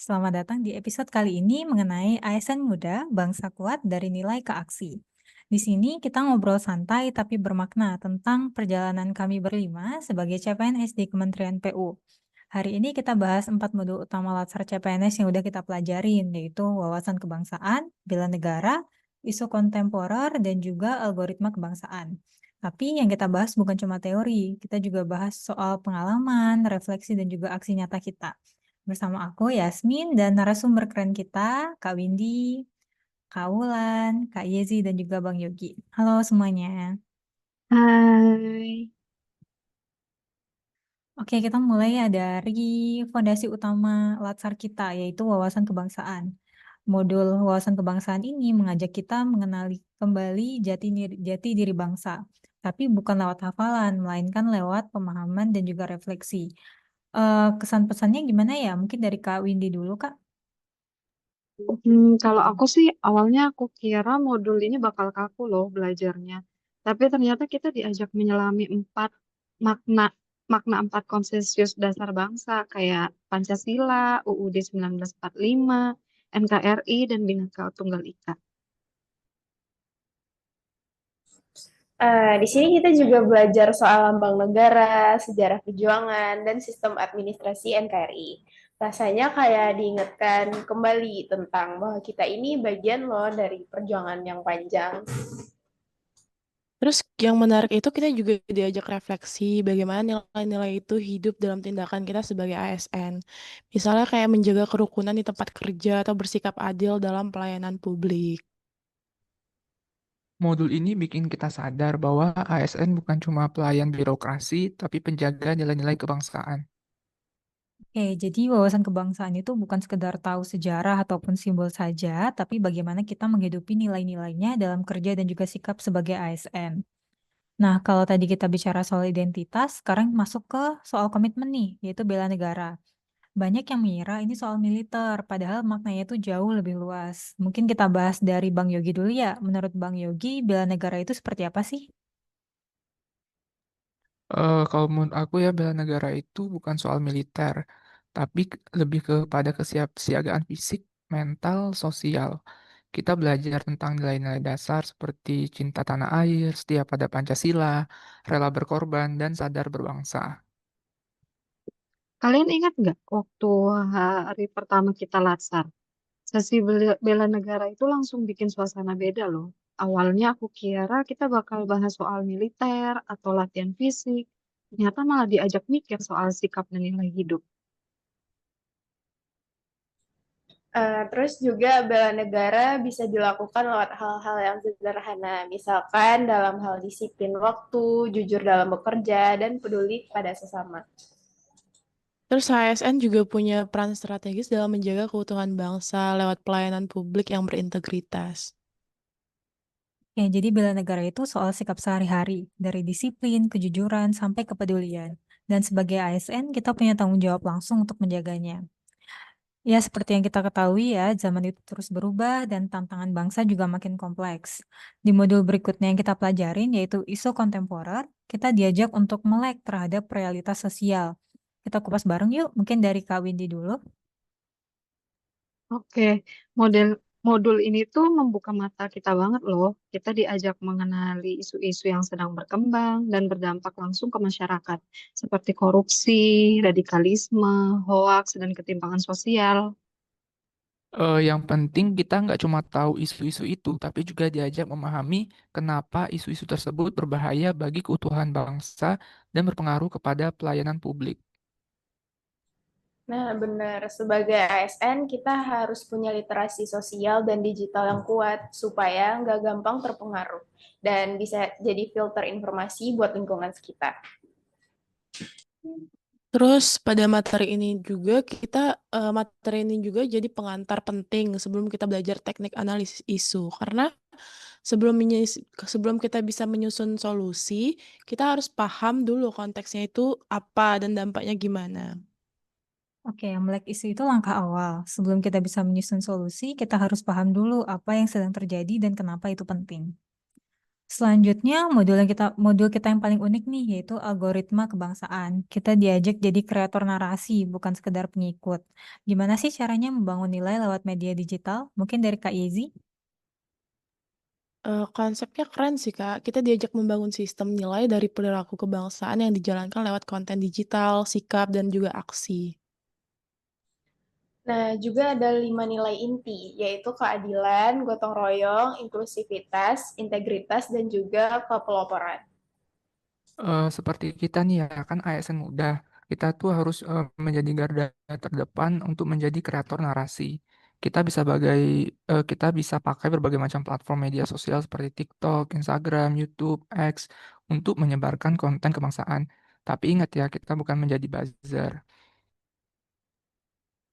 Selamat datang di episode kali ini mengenai ASN Muda, Bangsa Kuat dari Nilai ke Aksi. Di sini kita ngobrol santai tapi bermakna tentang perjalanan kami berlima sebagai CPNS di Kementerian PU. Hari ini kita bahas 4 modul utama Latsar CPNS yang udah kita pelajarin, yaitu wawasan kebangsaan, bela negara, isu kontemporer, dan juga algoritma kebangsaan. Tapi yang kita bahas bukan cuma teori, kita juga bahas soal pengalaman, refleksi, dan juga aksi nyata kita. Bersama aku Yasmin dan narasumber keren kita, Kak Windy, Kak Wulan, Kak Yezi, dan juga Bang Yogi. Halo semuanya. Hai. Oke, kita mulai ya dari fondasi utama Latsar kita, yaitu wawasan kebangsaan. Modul wawasan kebangsaan ini mengajak kita mengenali kembali jati diri bangsa, tapi bukan lewat hafalan, melainkan lewat pemahaman dan juga refleksi. Kesan pesannya gimana ya? Mungkin dari Kak Windy dulu, Kak. Kalau aku sih awalnya aku kira modul ini bakal kaku loh belajarnya. Tapi ternyata kita diajak menyelami empat makna makna empat konsensus dasar bangsa kayak Pancasila, UUD 1945, NKRI, dan Bhinneka Tunggal Ika. Di sini kita juga belajar soal lambang negara, sejarah perjuangan, dan sistem administrasi NKRI. Rasanya kayak diingatkan kembali tentang bahwa kita ini bagian loh dari perjuangan yang panjang. Terus yang menarik itu kita juga diajak refleksi bagaimana nilai-nilai itu hidup dalam tindakan kita sebagai ASN. Misalnya kayak menjaga kerukunan di tempat kerja atau bersikap adil dalam pelayanan publik. Modul ini bikin kita sadar bahwa ASN bukan cuma pelayan birokrasi, tapi penjaga nilai-nilai kebangsaan. Oke, jadi wawasan kebangsaan itu bukan sekedar tahu sejarah ataupun simbol saja, tapi bagaimana kita menghidupi nilai-nilainya dalam kerja dan juga sikap sebagai ASN. Nah, kalau tadi kita bicara soal identitas, sekarang masuk ke soal komitmen nih, yaitu bela negara. Banyak yang mengira ini soal militer, padahal maknanya itu jauh lebih luas. Mungkin kita bahas dari Bang Yogi dulu ya. Menurut Bang Yogi, bela negara itu seperti apa sih? Kalau menurut aku ya bela negara itu bukan soal militer, tapi lebih kepada kesiapsiagaan fisik, mental, sosial. Kita belajar tentang nilai-nilai dasar seperti cinta tanah air, setia pada Pancasila, rela berkorban, dan sadar berbangsa. Kalian ingat nggak waktu hari pertama kita latsar? Sesi bela negara itu langsung bikin suasana beda loh. Awalnya aku kira kita bakal bahas soal militer atau latihan fisik. Ternyata malah diajak mikir soal sikap dan nilai hidup. Terus juga bela negara bisa dilakukan lewat hal-hal yang sederhana, misalkan dalam hal disiplin waktu, jujur dalam bekerja, dan peduli pada sesama. Terus ASN juga punya peran strategis dalam menjaga keutuhan bangsa lewat pelayanan publik yang berintegritas. Ya, jadi bela negara itu soal sikap sehari-hari, dari disiplin, kejujuran, sampai kepedulian. Dan sebagai ASN, kita punya tanggung jawab langsung untuk menjaganya. Ya, seperti yang kita ketahui ya, zaman itu terus berubah dan tantangan bangsa juga makin kompleks. Di modul berikutnya yang kita pelajarin, yaitu isu kontemporer, kita diajak untuk melek terhadap realitas sosial. Kita kupas bareng yuk, mungkin dari Kak Windy dulu. Oke, model modul ini tuh membuka mata kita banget loh. Kita diajak mengenali isu-isu yang sedang berkembang dan berdampak langsung ke masyarakat, seperti korupsi, radikalisme, hoaks, dan ketimpangan sosial. Yang penting kita nggak cuma tahu isu-isu itu, tapi juga diajak memahami kenapa isu-isu tersebut berbahaya bagi keutuhan bangsa dan berpengaruh kepada pelayanan publik. Nah, benar. Sebagai ASN, kita harus punya literasi sosial dan digital yang kuat supaya nggak gampang terpengaruh dan bisa jadi filter informasi buat lingkungan sekitar. Terus pada materi ini juga jadi pengantar penting sebelum kita belajar teknik analisis isu. Karena sebelum kita bisa menyusun solusi, kita harus paham dulu konteksnya itu apa dan dampaknya gimana. Oke, melek isu itu langkah awal. Sebelum kita bisa menyusun solusi, kita harus paham dulu apa yang sedang terjadi dan kenapa itu penting. Selanjutnya, modul kita yang paling unik nih, yaitu algoritma kebangsaan. Kita diajak jadi kreator narasi, bukan sekedar pengikut. Gimana sih caranya membangun nilai lewat media digital? Mungkin dari Kak Yezi? Konsepnya keren sih, Kak. Kita diajak membangun sistem nilai dari perilaku kebangsaan yang dijalankan lewat konten digital, sikap, dan juga aksi. Nah, juga ada 5 nilai inti, yaitu keadilan, gotong royong, inklusivitas, integritas, dan juga kepeloporan. Seperti kita nih ya, kan ASN muda. Kita tuh harus menjadi garda terdepan untuk menjadi kreator narasi. Kita bisa pakai berbagai macam platform media sosial seperti TikTok, Instagram, YouTube, X untuk menyebarkan konten kebangsaan. Tapi ingat ya, kita bukan menjadi buzzer.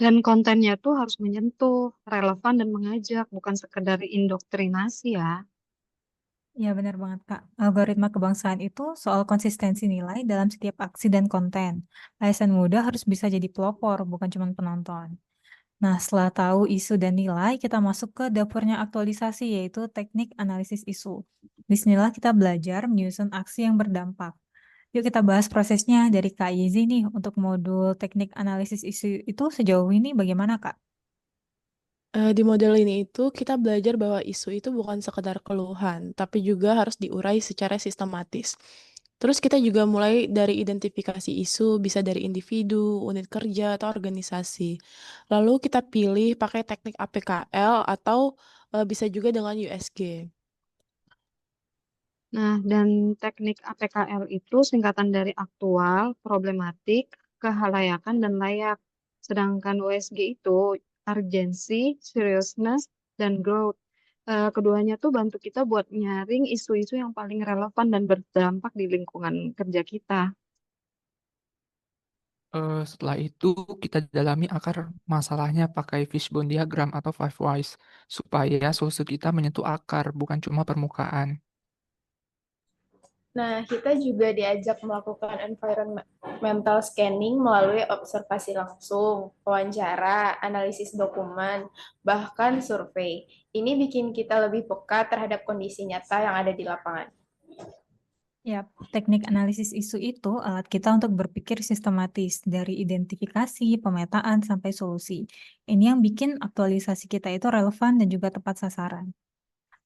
Dan kontennya tuh harus menyentuh, relevan, dan mengajak, bukan sekedar indoktrinasi ya. Ya, benar banget, Kak. Algoritma kebangsaan itu soal konsistensi nilai dalam setiap aksi dan konten. ASN muda harus bisa jadi pelopor, bukan cuma penonton. Nah, setelah tahu isu dan nilai, kita masuk ke dapurnya aktualisasi, yaitu teknik analisis isu. Disinilah kita belajar menyusun aksi yang berdampak. Yuk kita bahas prosesnya dari Kak Yezi nih, untuk modul teknik analisis isu itu sejauh ini bagaimana, Kak? Di model ini itu kita belajar bahwa isu itu bukan sekedar keluhan, tapi juga harus diurai secara sistematis. Terus kita juga mulai dari identifikasi isu, bisa dari individu, unit kerja, atau organisasi. Lalu kita pilih pakai teknik APKL atau bisa juga dengan USG. Nah, dan teknik APKL itu singkatan dari aktual, problematik, kehalayakan, dan layak. Sedangkan USG itu urgency, seriousness, dan growth. Keduanya tuh bantu kita buat nyaring isu-isu yang paling relevan dan berdampak di lingkungan kerja kita. Setelah itu kita dalami akar masalahnya pakai fishbone diagram atau five whys supaya solusi kita menyentuh akar, bukan cuma permukaan. Nah, kita juga diajak melakukan environmental scanning melalui observasi langsung, wawancara, analisis dokumen, bahkan survei. Ini bikin kita lebih peka terhadap kondisi nyata yang ada di lapangan. Ya, teknik analisis isu itu alat kita untuk berpikir sistematis dari identifikasi, pemetaan, sampai solusi. Ini yang bikin aktualisasi kita itu relevan dan juga tepat sasaran.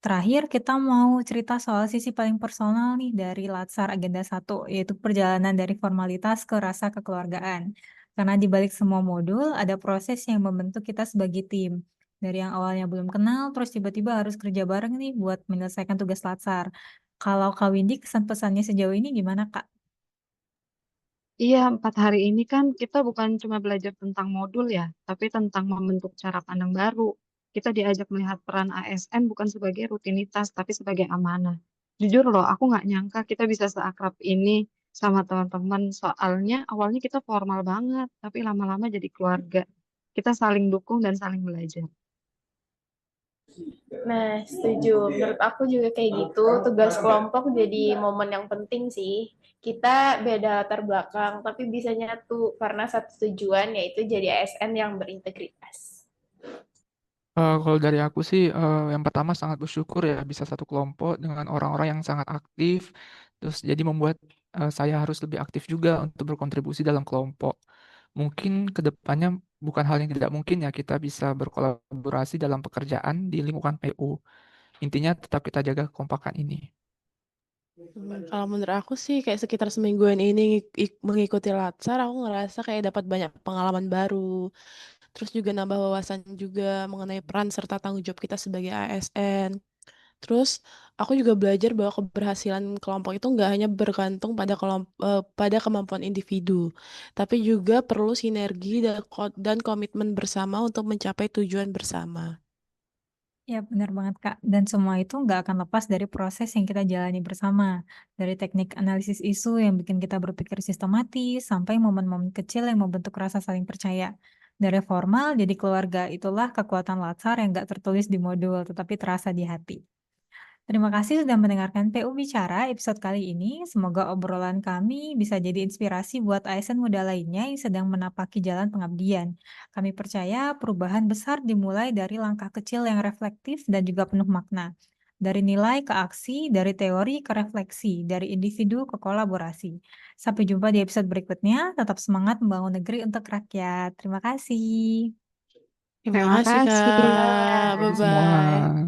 Terakhir, kita mau cerita soal sisi paling personal nih dari Latsar Agenda 1, yaitu perjalanan dari formalitas ke rasa kekeluargaan. Karena di balik semua modul, ada proses yang membentuk kita sebagai tim. Dari yang awalnya belum kenal, terus tiba-tiba harus kerja bareng nih buat menyelesaikan tugas Latsar. Kalau Kak Windy, kesan-pesannya sejauh ini gimana, Kak? Iya, 4 hari ini kan kita bukan cuma belajar tentang modul ya, tapi tentang membentuk cara pandang baru. Kita diajak melihat peran ASN bukan sebagai rutinitas, tapi sebagai amanah. Jujur loh, aku nggak nyangka kita bisa seakrab ini sama teman-teman. Soalnya awalnya kita formal banget, tapi lama-lama jadi keluarga. Kita saling dukung dan saling belajar. Nah, setuju. Menurut aku juga kayak gitu. Tugas kelompok jadi momen yang penting sih. Kita beda latar belakang, tapi bisa nyatu karena satu tujuan, yaitu jadi ASN yang berintegritas. Kalau dari aku sih, yang pertama sangat bersyukur ya bisa satu kelompok dengan orang-orang yang sangat aktif, terus jadi membuat saya harus lebih aktif juga untuk berkontribusi dalam kelompok. Mungkin ke depannya bukan hal yang tidak mungkin ya kita bisa berkolaborasi dalam pekerjaan di lingkungan PU. Intinya tetap kita jaga kekompakan ini. Kalau menurut aku sih kayak sekitar semingguan ini mengikuti Latsar, aku ngerasa kayak dapat banyak pengalaman baru. Terus juga nambah wawasan juga mengenai peran serta tanggung jawab kita sebagai ASN. Terus aku juga belajar bahwa keberhasilan kelompok itu nggak hanya bergantung pada kemampuan individu, tapi juga perlu sinergi dan komitmen bersama untuk mencapai tujuan bersama. Ya, benar banget, Kak. Dan semua itu nggak akan lepas dari proses yang kita jalani bersama. Dari teknik analisis isu yang bikin kita berpikir sistematis, sampai momen-momen kecil yang membentuk rasa saling percaya. Dari formal jadi keluarga, itulah kekuatan Latsar yang nggak tertulis di modul, tetapi terasa di hati. Terima kasih sudah mendengarkan PU Bicara episode kali ini. Semoga obrolan kami bisa jadi inspirasi buat ASN muda lainnya yang sedang menapaki jalan pengabdian. Kami percaya perubahan besar dimulai dari langkah kecil yang reflektif dan juga penuh makna. Dari nilai ke aksi, dari teori ke refleksi, dari individu ke kolaborasi. Sampai jumpa di episode berikutnya. Tetap semangat membangun negeri untuk rakyat. Terima kasih. Terima Terima kasih, kasih. Kak. Jadi Bye-bye. semua.